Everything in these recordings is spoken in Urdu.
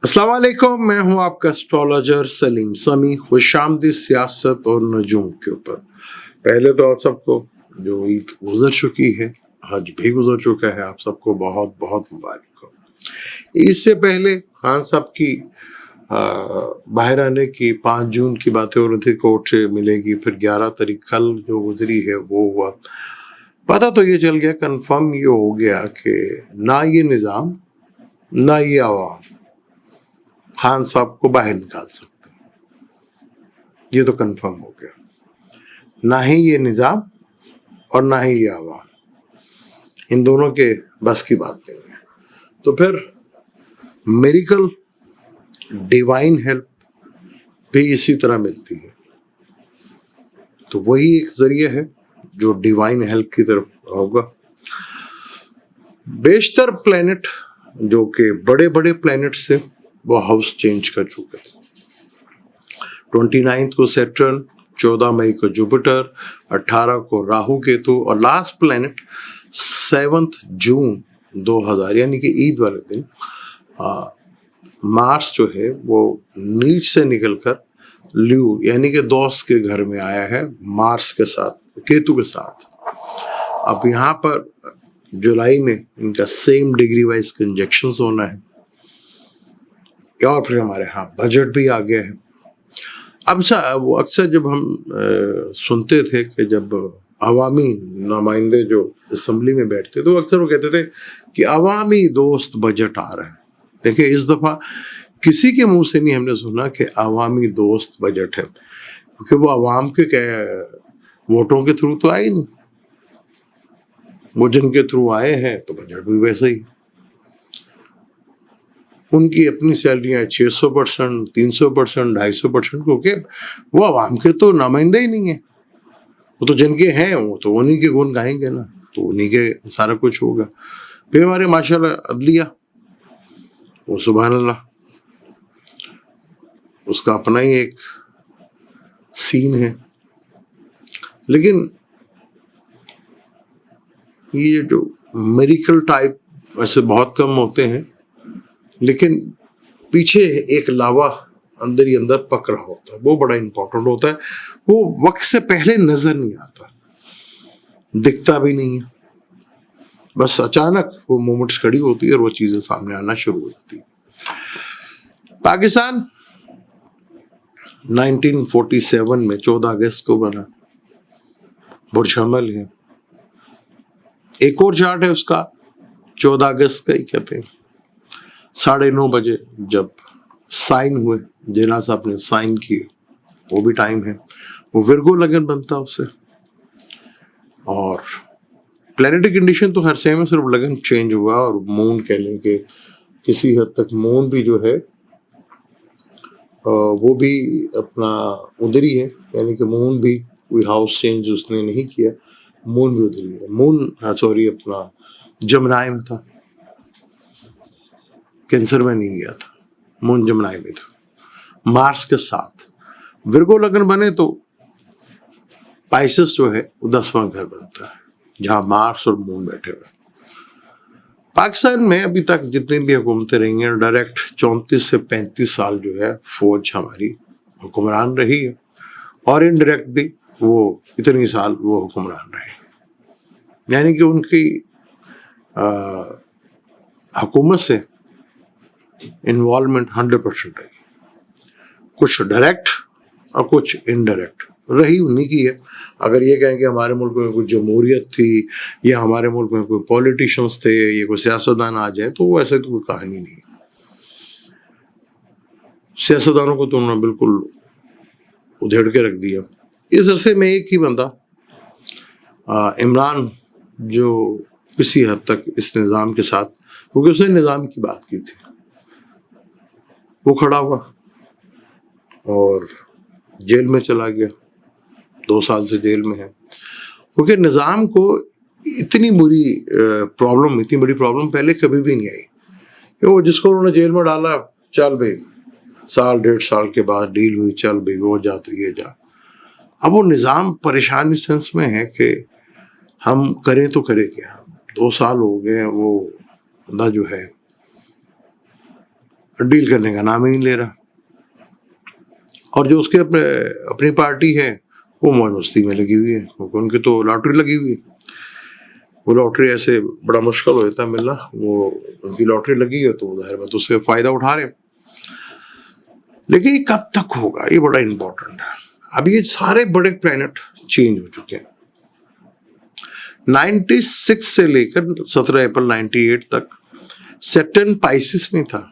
السلام علیکم، میں ہوں آپ کا اسٹرالوجر سلیم سمی. خوش آمدید سیاست اور نجوم کے اوپر. پہلے تو آپ سب کو جو عید گزر چکی ہے، حج بھی گزر چکا ہے، آپ سب کو بہت بہت مبارک ہو. عید سے پہلے خان صاحب کی باہر آنے کی 5 جون کی باتیں ہو رہی تھی، کورٹ سے ملے گی. پھر 11 تاریخ کل جو گزری ہے وہ ہوا. پتہ تو یہ چل گیا، کنفرم یہ ہو گیا کہ نہ یہ نظام نہ یہ عوام خان صاحب کو باہر نکال سکتے. یہ تو کنفرم ہو گیا. نہ ہی یہ نظام اور نہ ہی یہ عوام، ان دونوں کے بس کی بات نہیں ہے. تو پھر میریکل ڈیوائن ہیلپ بھی اسی طرح ملتی ہے. تو وہی ایک ذریعہ ہے جو ڈیوائن ہیلپ کی طرف ہوگا. بیشتر پلینٹ جو کہ بڑے بڑے پلینٹ سے وہ ہاؤس چینج کر چکے تھے. 29 کو سیٹرن، 14 مئی کو جوپیٹر، 18 کو راہو کیتو، اور لاسٹ پلینٹ 7 جون 2000 یعنی کہ عید والے دن مارس جو ہے وہ نیچ سے نکل کر لیو یعنی کہ دوست کے گھر میں آیا ہے، مارس کے ساتھ، کیتو کے ساتھ. اب یہاں پر جولائی میں ان کا سیم ڈگری وائز کنجیکشنز ہونا ہے. اور پھر ہمارے ہاں بجٹ بھی آ گیا ہے. اب وہ اکثر جب ہم سنتے تھے کہ جب عوامی نمائندے جو اسمبلی میں بیٹھتے تو اکثر وہ کہتے تھے کہ عوامی دوست بجٹ آ رہا ہے. دیکھیں اس دفعہ کسی کے منہ سے نہیں ہم نے سنا کہ عوامی دوست بجٹ ہے، کیونکہ وہ عوام کے ووٹوں کے تھرو تو آئے نہیں. وہ جن کے تھرو آئے ہیں تو بجٹ بھی ویسا ہی. ان کی اپنی سیلریاں 600%، 300%، 250%، کیونکہ وہ عوام کے تو نمائندے ہی نہیں ہیں. وہ تو جن کے ہیں وہ تو انہی کے گن گائیں گے نا، تو انہی کے سارا کچھ ہوگا. پھر ہمارے ماشاءاللہ عدلیہ، وہ سبحان اللہ، اس کا اپنا ہی ایک سین ہے. لیکن یہ جو میریکل ٹائپ ویسے بہت کم ہوتے ہیں، لیکن پیچھے ایک لاوا اندر ہی اندر پک رہا ہوتا ہے، وہ بڑا امپورٹنٹ ہوتا ہے. وہ وقت سے پہلے نظر نہیں آتا، دکھتا بھی نہیں ہے، بس اچانک وہ مومنٹس کھڑی ہوتی ہے اور وہ چیزیں سامنے آنا شروع ہو جاتی ہیں. پاکستان 1947 میں 14 اگست کو بنا. برج حمل ہے. ایک اور چارٹ ہے اس کا 14 اگست کا ہی کہتے ہیں. 9:30 بجے جب سائن ہوئے، جینا صاحب نے سائن کیے، وہ بھی ٹائم ہے. وہ ورگو لگن بنتا اس سے. اور پلانیٹری کنڈیشن تو ہر سیم ہے، صرف لگن چینج ہوا. اور مون کہہ لیں کہ کسی حد تک مون بھی جو ہے وہ بھی اپنا ادھر ہی ہے، یعنی کہ مون بھی کوئی ہاؤس چینج اس نے نہیں کیا. مون بھی ادھر ہی ہے. مون اپنا جمنائی میں تھا، کینسر میں نہیں گیا تھا. مون جمنائی میں تھا مارس کے ساتھ. ورگو لگن بنے تو پائسس جو ہے وہ 10واں گھر بنتا ہے، جہاں مارس اور مون بیٹھے ہوئے. پاکستان میں ابھی تک جتنی بھی حکومتیں رہی ہیں، ڈائریکٹ 34 سے 35 سال جو ہے فوج ہماری حکمران رہی ہے، اور انڈائریکٹ بھی وہ اتنی سال وہ حکمران رہے. یعنی کہ ان کی حکومت سے انوالومنٹ 100% رہی. کچھ ڈائریکٹ اور کچھ انڈائریکٹ رہی انہی کی ہے. اگر یہ کہیں کہ ہمارے ملک میں کوئی جمہوریت تھی یا ہمارے ملک میں کوئی پولیٹیشنز تھے یا کوئی سیاستدان آ جائے تو وہ ایسے تو کوئی کہانی نہیں. سیاستدانوں کو تو انہوں نے بالکل ادھیڑ کے رکھ دیا. اس عرصے میں ایک ہی بندہ عمران، جو کسی حد تک اس نظام کے ساتھ، کیونکہ اس نے نظام کی بات کی تھی، وہ کھڑا ہوا اور جیل میں چلا گیا. 2 سال سے جیل میں ہے، کیونکہ نظام کو اتنی بڑی پرابلم پہلے کبھی بھی نہیں آئی کہ وہ جس کو انہوں نے جیل میں ڈالا، چل بھائی 1.5 سال کے بعد ڈیل ہوئی، چل بھائی وہ جاتی ہے جا. اب وہ نظام پریشان اس سینس میں ہے کہ ہم کریں تو کریں کیا. 2 سال ہو گئے، وہ بندہ جو ہے ڈیل کرنے کا نام ہی نہیں لے رہا. اور جو اس کے اپنی پارٹی ہے وہ موج مستی میں لگی ہوئی ہے, کیونکہ ان کی تو لاٹری لگی ہوئی ہے. وہ لاٹری ایسے بڑا مشکل ہو جاتا ہے ملنا, وہ ان کی لاٹری لگی ہے تو ظاہر بات اس سے فائدہ اٹھا رہے ہیں. لیکن یہ کب تک ہوگا, یہ بڑا امپورٹنٹ ہے. اب یہ سارے بڑے پلانٹ چینج ہو چکے ہیں. 96 سے لے کر 17 اپریل 98 تک سیٹرن پائسس میں تھا.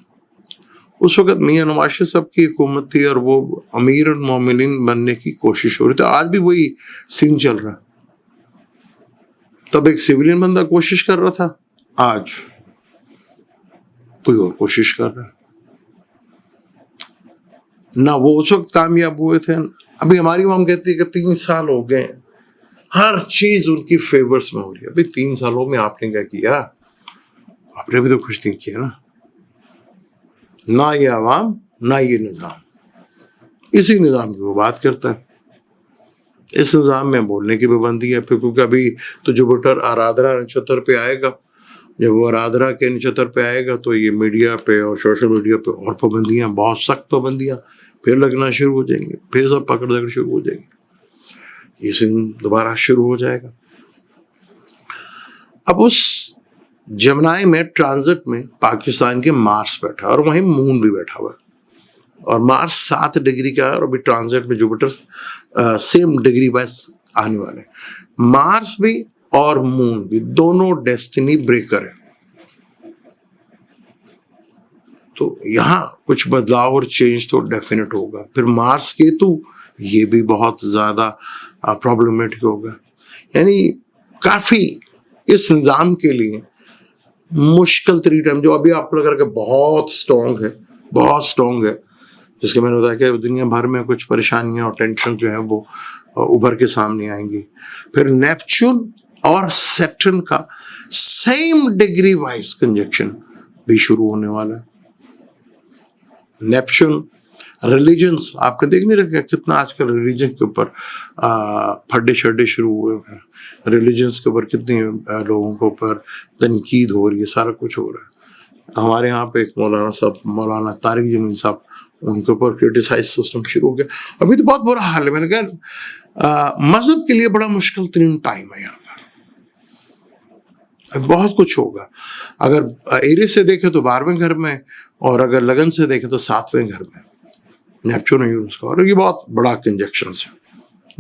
اس وقت میاں نواز شریف صاحب کی حکومت تھی اور وہ امیر المومنین بننے کی کوشش ہو رہی تھی. آج بھی وہی سین چل رہا. تب ایک سویلین بندہ کوشش کر رہا تھا, آج کوئی اور کوشش کر رہا ہے. نہ وہ اس وقت کامیاب ہوئے تھے. ابھی ہماری عوام کہتی ہے کہ 3 سال ہو گئے, ہر چیز ان کی فیورز میں ہو رہی ہے. ابھی 3 سالوں میں آپ نے کیا کیا؟ آپ نے بھی تو کچھ نہیں کیا نا. نہ یہ عوام نہ یہ نظام. اسی نظام کی وہ بات کرتا ہے. اس نظام میں بولنے کی پابندی ہے پھر, کیونکہ ابھی تو جوپیٹر آرادھرا نچتر پہ آئے گا. جب وہ آرادھرا کے نچتر پہ آئے گا تو یہ میڈیا پہ اور سوشل میڈیا پہ اور پابندیاں, بہت سخت پابندیاں پھر لگنا شروع ہو جائیں گے. پھر سب پکڑ دکڑ شروع ہو جائے گی. یہ سن دوبارہ شروع ہو جائے گا. اب اس جمنائی میں ٹرانزٹ میں پاکستان کے مارس بیٹھا اور وہیں مون بھی بیٹھا ہوا ہے. اور مارس 7 ڈگری کا ہے اور ابھی ٹرانزٹ میں جوپیٹر سیم ڈگری بس آنے والے ہیں. مارس بھی اور مون بھی دونوں ڈیسٹنی بریکر ہیں. تو یہاں کچھ بدلاؤ اور چینج تو ڈیفینیٹ ہوگا. پھر مارس کیتو یہ بھی بہت زیادہ پرابلمیٹک ہوگا. یعنی کافی اس نظام کے لیے مشکل ترین ٹائم, جو ابھی آپ کو لگ رہا ہے کہ بہت اسٹرانگ ہے, جس کے میں نے بتایا کہ دنیا بھر میں کچھ پریشانیاں اور ٹینشن جو ہیں وہ ابھر کے سامنے آئیں گی. پھر نیپچون اور سیٹرن کا سیم ڈگری وائز کنجکشن بھی شروع ہونے والا ہے. نیپچون ریلیجنس آپ نے دیکھ نہیں رکھا کتنا آج کل ریلیجن کے اوپر پھڈے شڈے شروع ہوئے ہیں. ریلیجنس کے اوپر کتنی لوگوں کے اوپر تنقید ہو رہی ہے, سارا کچھ ہو رہا ہے. ہمارے یہاں پہ ایک مولانا طارق جمیل صاحب, ان کے اوپر کرٹیسائز سسٹم شروع ہو گیا. ابھی تو بہت برا حال ہے. میں نے کہا مذہب کے لیے بڑا مشکل ترین ٹائم ہے یہاں پر. بہت کچھ ہوگا. اگر ایریس سے دیکھیں تو 12ویں گھر میں, اور اگر لگن سے دیکھیں تو 7ویں گھر میں نیپچون اور یونس کا. اور یہ بہت بڑا کنجکشن ہے.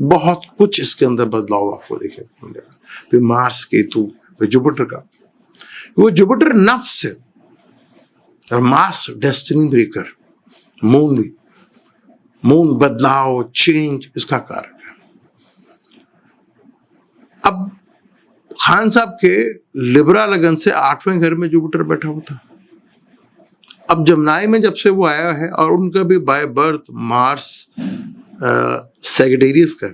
بہت کچھ اس کے اندر بدلاؤ آپ کو دیکھنے کو ملے گا. پھر مارس کیتو, پھر جوپیٹر کا. وہ جوپیٹر نفس ہے اور مارس ڈیسٹنی بریکر. مون بھی, مون بدلاؤ چینج اس کا کارک ہے. اب خان صاحب کے لبرا لگن سے 8ویں گھر میں جوپیٹر بیٹھا ہوا تھا. اب جمنائی میں جب سے وہ آیا ہے, اور ان کا بھی بائی برتھ مارس سیگیٹیریس کا.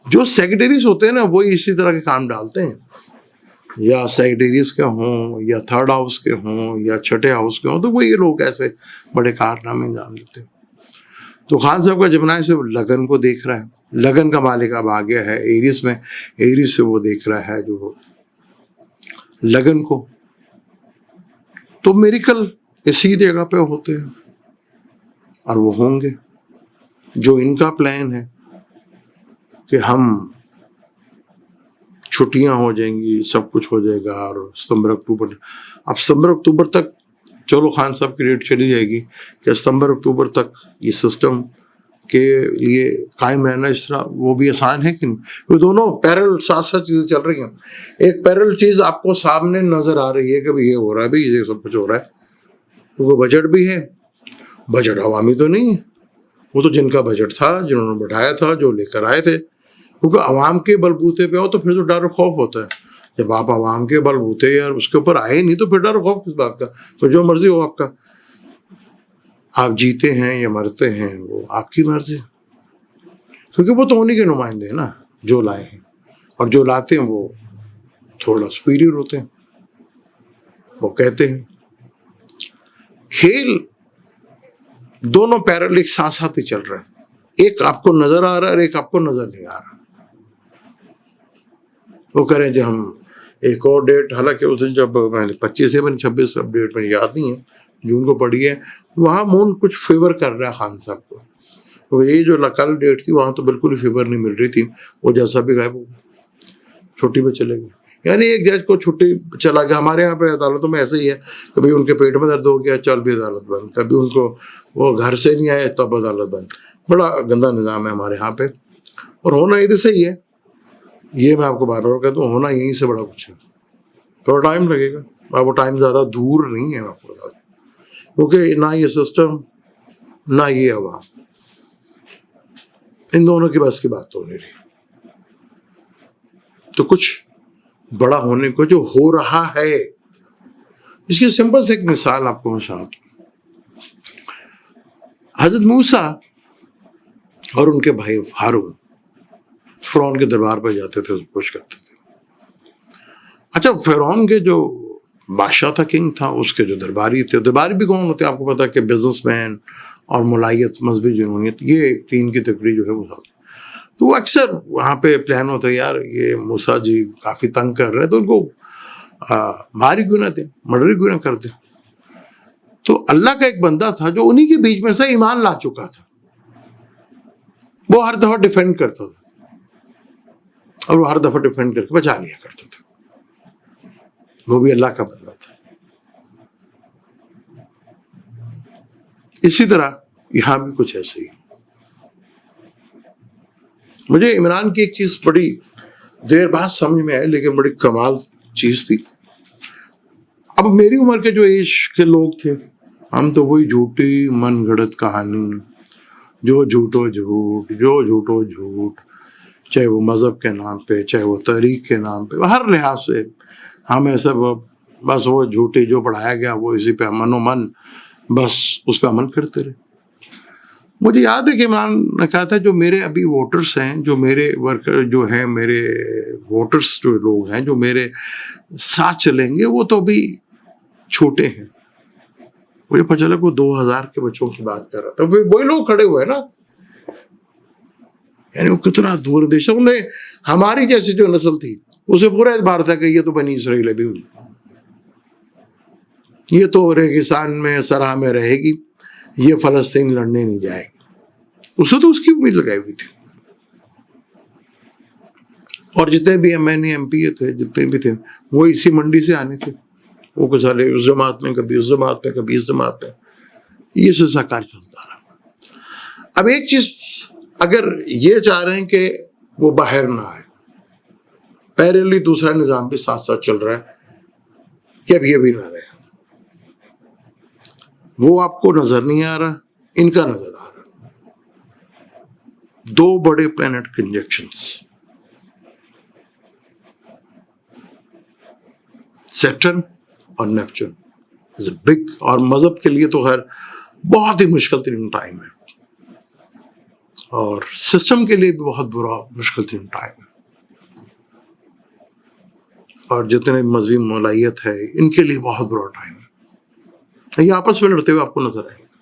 جو سیگیٹیریس ہوتے ہیں نا وہی اسی طرح کے کام ڈالتے ہیں, یا سیگیٹیریس کے ہوں یا 3rd ہاؤس کے ہوں یا 6ٹھے ہاؤس کے ہوں, تو وہ یہ لوگ ایسے بڑے کارنامے انجام دیتے ہیں. تو خان صاحب کا جمنائی سے لگن کو دیکھ رہا ہے. لگن کا مالک اب آ گیا ہے ایریس میں. ایریس سے وہ دیکھ رہا ہے جو لگن کو. تو میریکل اسی جگہ پہ ہوتے ہیں اور وہ ہوں گے. جو ان کا پلان ہے کہ ہم چھٹیاں ہو جائیں گی, سب کچھ ہو جائے گا, اور ستمبر اکتوبر تک چلو خان صاحب کی ڈیٹ چلی جائے گی کہ ستمبر اکتوبر تک یہ سسٹم کے لیے قائم رہنا اس طرح وہ بھی آسان ہے کہ نہیں. وہ دونوں پیرل ساتھ چیزیں چل رہی ہیں. ایک پیرل چیز آپ کو سامنے نظر آ رہی ہے کہ یہ ہو رہا ہے, بھی یہ سب کچھ ہو رہا ہے. کیونکہ بجٹ بھی ہے. بجٹ عوامی تو نہیں ہے, وہ تو جن کا بجٹ تھا, جنہوں نے بٹھایا تھا, جو لے کر آئے تھے. کیونکہ عوام کے بلبوتے پہ ہو تو پھر تو ڈر و خوف ہوتا ہے. جب آپ عوام کے بلبوتے یا اس کے اوپر آئے نہیں تو پھر ڈر و خوف کس بات کا. تو جو مرضی ہو آپ کا, آپ جیتے ہیں یا مرتے ہیں وہ آپ کی مرضی. کیونکہ وہ تو انہیں کے نمائندے ہیں نا جو لائے ہیں, اور جو لاتے ہیں وہ تھوڑا سپیریئر ہوتے ہیں. وہ کہتے ہیں کھیل دونوں پیرل ایک ساتھ ساتھ ہی چل رہا ہے. ایک آپ کو نظر آ رہا ہے اور ایک آپ کو نظر نہیں آ رہا. وہ کریں جو ہم ایک اور ڈیٹ, حالانکہ اس دن جب میں 25 یا 26 ڈیٹ میں یاد نہیں ہے, جو ان کو پڑھی ہے وہاں مون کچھ فیور کر رہا ہے خان صاحب کو. تو یہ جو کل ڈیٹ تھی وہاں تو بالکل ہی فیور نہیں مل رہی تھی, وہ جیسا بھی غائب ہو گیا, چھٹی پہ چلے گئے. یعنی ایک جج کو چھٹی چلا گیا. ہمارے یہاں پہ عدالتوں میں ایسے ہی ہے, کبھی ان کے پیٹ میں درد ہو گیا چل بھی عدالت بند, کبھی ان کو وہ گھر سے نہیں آئے تب عدالت بند. بڑا گندا نظام ہے ہمارے یہاں پہ, اور ہونا ادھر سے ہی ہے. یہ میں آپ کو بار بار کہتا ہوں, ہونا یہیں سے بڑا کچھ ہے. تھوڑا ٹائم لگے گا, وہ ٹائم زیادہ دور نہیں ہے آپ کو بتا دوں, کیونکہ نہ یہ سسٹم نہ یہ عوام, ان دونوں کی بس کی بات تو نہیں رہی. تو کچھ بڑا ہونے کو جو ہو رہا ہے, اس کی سمپل سے ایک مثال آپ کو میں سناتا ہوں. حضرت موسیٰ اور ان کے بھائی ہارون فرعون کے دربار پہ جاتے تھے, پوچھ کرتے تھے. اچھا, فرعون کے جو بادشاہ تھا, کنگ تھا, اس کے جو درباری تھے, درباری بھی کون ہوتے ہیں آپ کو پتا کہ بزنس مین اور ملائیت, مذہبی جنونیت, یہ تین کی تکڑی جو ہے وہ ساتھ. تو وہ اکثر وہاں پہ پلان ہوتا ہے, یار یہ موسیٰ جی کافی تنگ کر رہے ہیں, تو ان کو ماری کیوں نہ دیں, مرڈر کیوں نہ کر دیں. تو اللہ کا ایک بندہ تھا جو انہی کے بیچ میں سے ایمان لا چکا تھا, وہ ہر دفعہ ڈیفینڈ کرتا تھا, اور وہ ہر دفعہ ڈیفینڈ کر کے بچا لیا کرتا تھا. وہ بھی اللہ کا بندہ تھا. اسی طرح یہاں بھی کچھ ایسے ہی. مجھے عمران کی ایک چیز بڑی دیر بعد سمجھ میں آئی, لیکن بڑی کمال چیز تھی. اب میری عمر کے جو ایج کے لوگ تھے, ہم تو وہی جھوٹی من گھڑت کہانی, جو جھوٹو جھوٹ, جو جھوٹو جھوٹ, چاہے وہ مذہب کے نام پہ, چاہے وہ تحریک کے نام پہ, ہر لحاظ سے ہمیں سب بس وہ جھوٹی جو پڑھایا گیا وہ اسی پہ من و من بس اس پہ عمل کرتے رہے. مجھے یاد ہے کہ عمران نے کہا تھا جو میرے ابھی ووٹرس ہیں, جو میرے ورکر جو ہیں, میرے ووٹرس جو لوگ ہیں جو میرے ساتھ چلیں گے, وہ تو ابھی چھوٹے ہیں. مجھے پتہ چلا کہ وہ 2000 کے بچوں کی بات کر رہا تھا. وہی لوگ کھڑے ہوئے نا, یعنی وہ کتنا دور دیش. انہوں نے ہماری جیسی جو نسل تھی اسے پورا اعتبار تھا کہ یہ تو بنی اسرائیل ابھی, یہ تو ریگستان میں صحرا میں رہے گی, یہ فلسطین لڑنے نہیں جائے گی. اسے تو اس کی امید لگائی ہوئی تھی. اور جتنے بھی M N A M P تھے, جتنے بھی تھے, وہ اسی منڈی سے آنے تھے. وہ کچھ سالے اس جماعت میں, کبھی اس جماعت میں, کبھی اس جماعت میں, یہ سلسلہ کار چلتا رہا. اب ایک چیز, اگر یہ چاہ رہے ہیں کہ وہ باہر نہ آئے, پیرلی دوسرا نظام بھی ساتھ ساتھ چل رہا ہے کہ اب یہ بھی نہ رہے. وہ آپ کو نظر نہیں آ رہا, ان کا نظر آ رہا. 2 بڑے پلانٹ کنجنکشنز, سیٹرن اور نیپچون از اے بگ, اور مذہب کے لیے تو خیر بہت ہی مشکل ترین ٹائم ہے, اور سسٹم کے لیے بھی بہت برا مشکل ترین ٹائم ہے. اور جتنے مذہبی ملائیت ہے ان کے لیے بہت برا ٹائم ہے. یہ آپس میں لڑتے ہوئے آپ کو نظر آئے گا.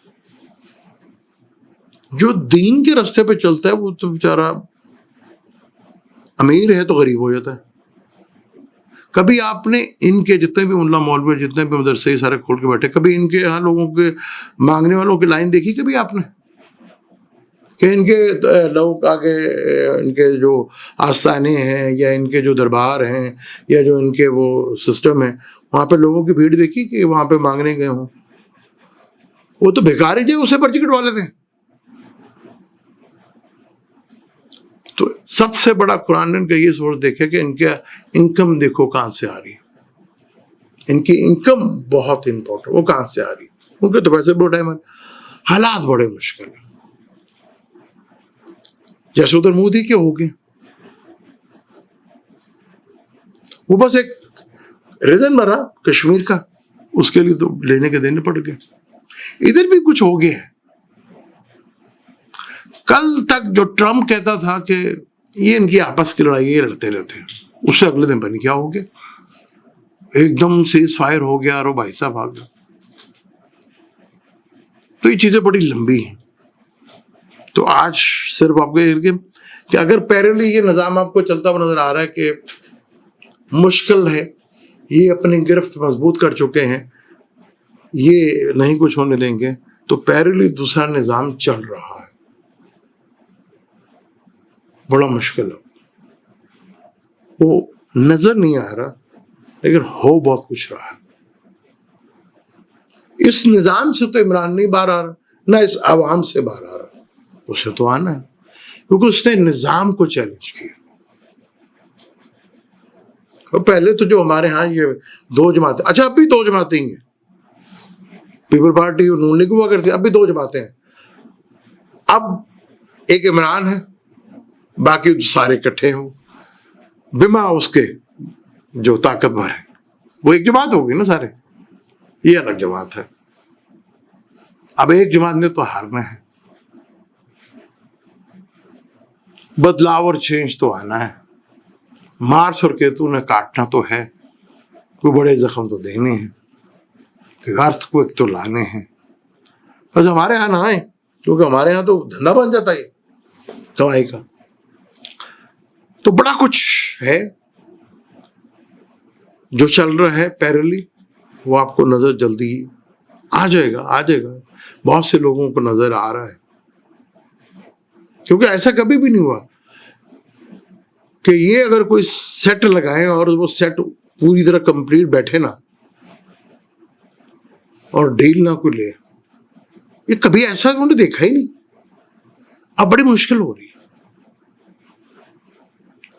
جو دین کے راستے پہ چلتا ہے وہ تو بیچارہ امیر ہے تو غریب ہو جاتا ہے. کبھی آپ نے ان کے جتنے بھی ملا مولوی, جتنے بھی مدرسے یہ سارے کھول کے بیٹھے, کبھی ان کے یہاں لوگوں کے مانگنے والوں کی لائن دیکھی کبھی آپ نے, کہ ان کے لوگ آگے, ان کے جو آستانے ہیں یا ان کے جو دربار ہیں یا جو ان کے وہ سسٹم ہے, وہاں پہ لوگوں کی بھیڑ دیکھی کہ وہاں پہ مانگنے گئے ہوں؟ وہ تو بھیکاری جو اسے پرچی کٹوا لیتے ہیں. تو سب سے بڑا قرآن کا یہ سورس دیکھے کہ ان کا انکم دیکھو کہاں سے آ رہی ہے. ان کی انکم بہت امپورٹنٹ, وہ کہاں سے آ رہی ہے. ان کے تو پیسے بڑے ٹائم, حالات بڑے مشکل ہیں. جیسے ادھر مودی کے ہو گئے, وہ بس ایک ریزن بنا کشمیر کا, اس کے لیے تو لینے کے دینے پڑ گئے. ادھر بھی کچھ ہو گیا ہے. کل تک جو ٹرمپ کہتا تھا کہ یہ ان کی آپس کی لڑائی یہ لڑتے رہتے ہیں, اس سے اگلے دن پتہ نہیں کیا ہو گیا, ایک دم سیز فائر ہو گیا اور وہ بھائی صاحب آ گیا. تو یہ چیزیں بڑی لمبی ہیں. تو آج صرف آپ کو کہ اگر پیرلی یہ نظام آپ کو چلتا ہوا نظر آ رہا ہے کہ مشکل ہے, یہ اپنی گرفت مضبوط کر چکے ہیں, یہ نہیں کچھ ہونے دیں گے تو پیرلی دوسرا نظام چل رہا ہے، بڑا مشکل ہے، وہ نظر نہیں آ رہا لیکن ہو بہت کچھ رہا ہے۔ اس نظام سے تو عمران نہیں باہر آ رہا، نہ اس عوام سے باہر آ رہا، اسے تو آنا ہے کیونکہ اس نے نظام کو چیلنج کیا۔ اور پہلے تو جو ہمارے ہاں یہ دو جماعتیں، اچھا اب بھی دو جماعتیں ہی ہیں، پیپل پارٹی اور نون لیگ ہوا کرتی، اب بھی دو جماعتیں ہیں۔ اب ایک عمران ہے، باقی سارے اکٹھے ہوں بما اس کے جو طاقتور ہے، وہ ایک جماعت ہوگی نا سارے، یہ الگ جماعت ہے۔ اب ایک جماعت نے تو ہارنا ہے، بدلاؤ اور چینج تو آنا ہے، مارس اور کیتو نے کاٹنا تو ہے، کوئی بڑے زخم تو دینے ہیں، کوئی ارتھ کو ایک تو لانے ہیں، بس ہمارے یہاں نہ آئے کیونکہ ہمارے یہاں تو دھندا بن جاتا ہے کمائی کا۔ تو بڑا کچھ ہے جو چل رہا ہے پیرلی، وہ آپ کو نظر جلدی آ جائے گا بہت سے لوگوں کو نظر آ رہا ہے، کیونکہ ایسا کبھی بھی نہیں ہوا کہ یہ اگر کوئی سیٹ لگائیں اور وہ سیٹ پوری طرح کمپلیٹ بیٹھے نا اور ڈیل نہ کوئی لے، یہ کبھی ایسا انہوں نے دیکھا ہی نہیں۔ اب بڑی مشکل ہو رہی ہے،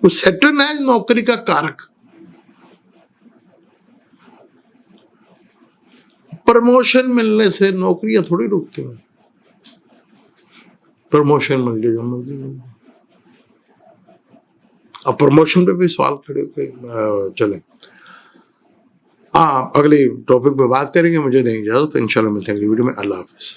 وہ سیٹرن ہے نوکری کا کارک، پرموشن ملنے سے نوکریاں تھوڑی رکتی ہیں، پرموشن مل جائے جو مرضی مل جائے، اب پرموشن پہ بھی سوال کھڑے ہو گئے۔ چلیں اگلی ٹاپک پہ بات کریں گے، مجھے دیں اجازت، انشاءاللہ ملتے ہیں اگلی ویڈیو میں، اللہ حافظ۔